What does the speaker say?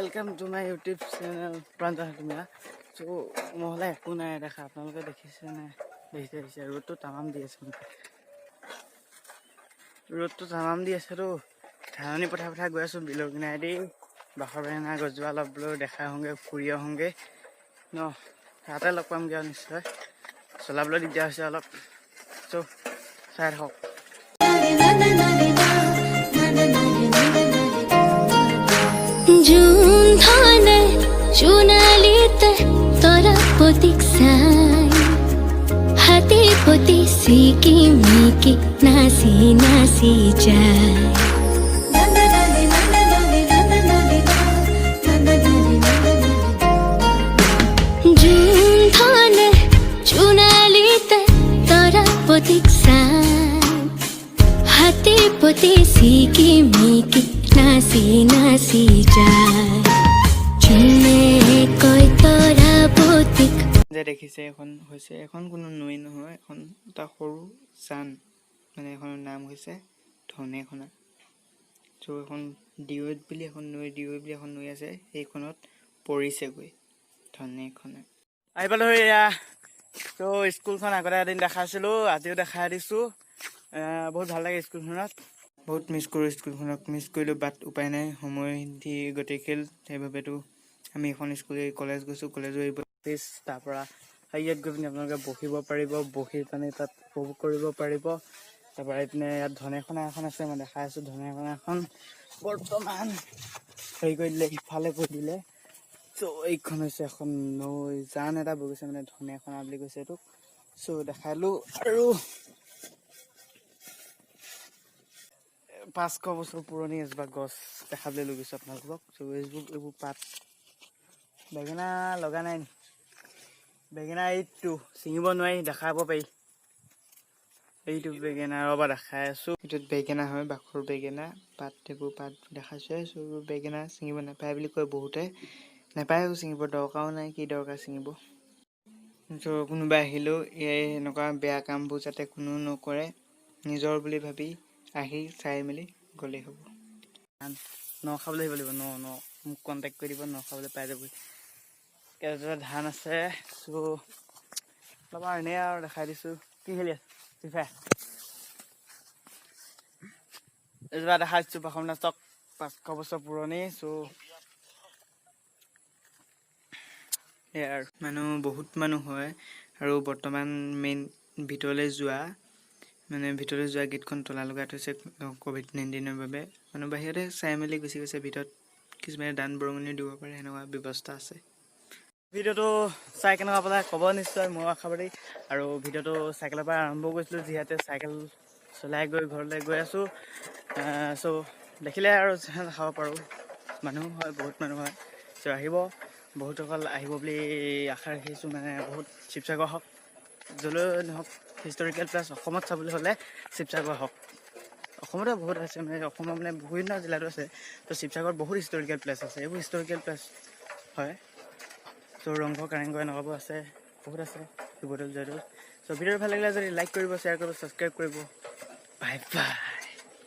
Welcome to my YouTube channel Pranjal hatimuria. So mohla ekku nai dekha apnaloke dekhise na dekhise road to tamam di ase ro thanani patha goi asu bilor kinai di bahar bena gojwa loblo dekha honge kuriya honge no hata lok pam gya nishoy solablo digya hoise olop so side hok June thane chunalite tora potik sai hati poti siki miki nasi nasi jai June thane chunalite tora potik sai hati poti siki miki nasi nasi jai chune koi tora potik যে দেখিছে এখন হৈছে এখন কোনো নৈ নহয় এখন এটা সৰু জান মানে এখন নাম হৈছে ধনেখনা তো এখন ডিউট বুলি এখন নৈ আছে এইখনত পৰিছে গৈ ধনেখনা আইবালো এয়া তো স্কুলখন আগতে এদিন দেখাইছিলো আজিও দেখাই দিছো বহুত ভাল লাগে স্কুলখনত বহুত মিছ কৰো স্কুলখনক মিছ কৰিলো বাট উপায় নাই সময় দি গতি খেল সেইভাবেতো আমি এখন স্কুল কলেজ গৈছো কলেজৰ পিছ তাৰপৰা হাইয়াত গৈ পিনে আপোনালোকে বহিব পাৰিব বহি পানি তাত উপভোগ কৰিব পাৰিব তাৰপৰা এইপিনে ইয়াত ধনেখনা এখন আছে মই দেখাই আছো ধনেখনা এখন বৰ্তমান হেৰি কৰি দিলে ইফালে কৰি দিলে চ' এইখন হৈছে এখন নৈ জান এটা বৈ গৈছে মানে ধনেখনা বুলি কৈছে এইটোক চ' দেখালো আৰু 500 বছৰ পুৰণি এজোপা গছ দেখাবলৈ লৈ গৈছো আপোনালোকক চ' এইবোৰ পাত বেঙেনা লগা নাই বেঙেনা এইটো চিঙিব নোৱাৰি দেখাব পাৰি এইটো বেঙেনা ৰবা দেখাই আছো এইটোত বেঙেনা হয় বাখৰ বেঙেনা পাত এইবোৰ পাত দেখাইছো চ' বেঙেনা চিঙিব নাপায় বুলি কয় বহুতে নাপায় চিঙিব দৰকাৰো নাই কি দৰকাৰ চিঙিব চ' কোনোবা আহিলেও এই এনেকুৱা বেয়া কামবোৰ যাতে কোনো নকৰে নিজৰ বুলি ভাবি আহি চাই মেলি গ'লেই হ'ব ন খাবলৈ আহিব লাগিব ন মোক কণ্টেক্ট কৰি দিব ন খাবলৈ পাই যাব কেইটা ধান আছে চ' অলপ এনেই আৰু দেখাই দিছো কি খেলি আছে ফিফা এজোপা দেখাই দিছো বাখমনা চক 500 বছৰ পুৰণি চ' ইয়াৰ মানুহ বহুত মানুহ হয় আৰু বৰ্তমান মেইন ভিতৰলৈ যোৱা গেটখন তলা লগাই থৈছে COVID-19 বাবে মানুহ বাহিৰতে চাই মেলি গুচি গৈছে ভিতৰত কিছুমানে দান বৰঙণি দিব পাৰে এনেকুৱা ব্যৱস্থা আছে ভিডিওটো চাই কেনেকুৱা পালে ক'ব নিশ্চয় মই আশাবাদী আৰু ভিডিওটো চাইকেলৰ পৰা আৰম্ভ কৰিছিলোঁ যিহেতু চাইকেল চলাই গৈ ঘৰলৈ গৈ আছোঁ চ' দেখিলে আৰু খাব পাৰোঁ মানুহ হয় বহুত মানুহ হয় চ' আহিব বহুতসকল আহিব বুলি আশা ৰাখিছোঁ মানে বহুত শিৱসাগৰ হওক য'লৈ নহওক হিষ্টৰিকেল প্লেচ অসমত চাবলৈ হ'লে শিৱসাগৰ হওক অসমতে বহুত আছে মানে অসমৰ মানে বিভিন্ন জিলাতো আছে তো শিৱসাগৰত বহুত হিষ্টৰিকেল প্লেচ আছে এইবোৰ হিষ্টৰিকেল প্লেচ হয় চ' ৰংঘৰ কাৰেংঘৰ এনেকুৱাবোৰ আছে বহুত আছে শিৱদৌল জয়দৌল চ' ভিডিঅ'টো ভাল লাগিলে যদি লাইক কৰিব শ্বেয়াৰ কৰিব ছাবস্ক্ৰাইব কৰিব বাই বাই